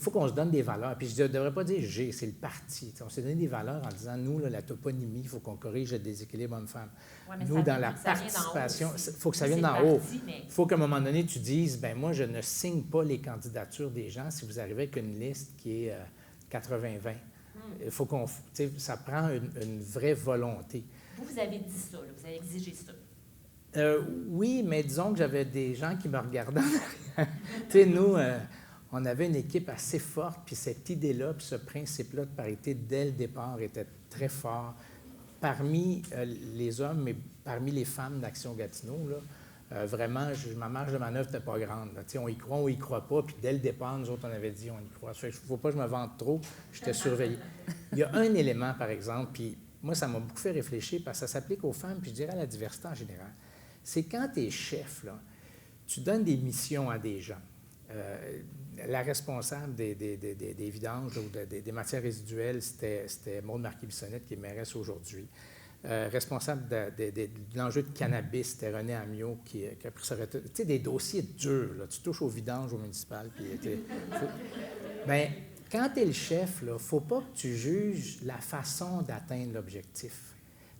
faut qu'on se donne des valeurs. Puis je ne devrais pas dire j'ai, c'est le parti. On s'est donné des valeurs en disant, nous, là, la toponymie, il faut qu'on corrige le déséquilibre homme-femme. Ouais, Nous, dans la participation, il faut que ça vienne d'en haut. Il faut qu'à un moment donné, tu dises, ben moi, je ne signe pas les candidatures des gens si vous arrivez avec une liste qui est 80-20. Il faut qu'on, ça prend une vraie volonté. Vous avez dit ça, là, vous avez exigé ça. Oui, mais disons que j'avais des gens qui me regardaient en arrière. Tu sais, nous, on avait une équipe assez forte, puis cette idée-là, puis ce principe-là de parité, dès le départ, était très fort parmi les hommes, mais parmi les femmes d'Action Gatineau, là, vraiment, ma marge de manœuvre n'était pas grande. On y croit ou on y croit pas, puis dès le départ, nous autres, on avait dit on y croit. Il ne faut pas que je me vante trop, j'étais surveillé. Il y a un élément, par exemple, puis moi, ça m'a beaucoup fait réfléchir, parce que ça s'applique aux femmes, puis je dirais à la diversité en général. C'est quand tu es chef, là, tu donnes des missions à des gens. La responsable des vidanges ou des matières résiduelles, c'était Maude Marquis-Bissonnette, qui est mairesse aujourd'hui. Responsable de l'enjeu de cannabis, c'était René Amiot qui a pris ça. Tu sais, des dossiers durs, là, tu touches aux vidanges au municipal. Bien, quand tu es le chef, il ne faut pas que tu juges la façon d'atteindre l'objectif.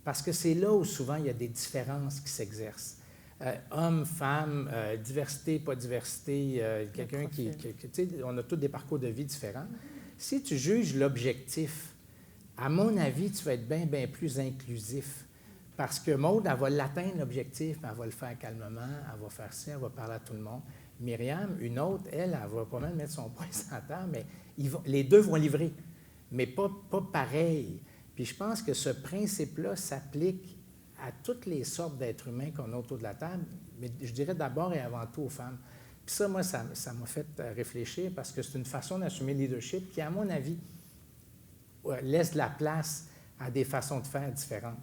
Parce que c'est là où souvent il y a des différences qui s'exercent. Hommes, femmes, diversité, pas diversité, quelqu'un qui tu sais, on a tous des parcours de vie différents. Si tu juges l'objectif, à mon avis, tu vas être bien, bien plus inclusif. Parce que Maude, elle va l'atteindre, l'objectif, mais elle va le faire calmement, elle va faire ça, elle va parler à tout le monde. Myriam, une autre, elle va pas mal mettre son poing sur la table, mais les deux vont livrer, mais pas pareil. Puis je pense que ce principe-là s'applique à toutes les sortes d'êtres humains qu'on a autour de la table, mais je dirais d'abord et avant tout aux femmes. Puis ça, moi, ça m'a fait réfléchir parce que c'est une façon d'assumer le leadership qui, à mon avis, laisse de la place à des façons de faire différentes.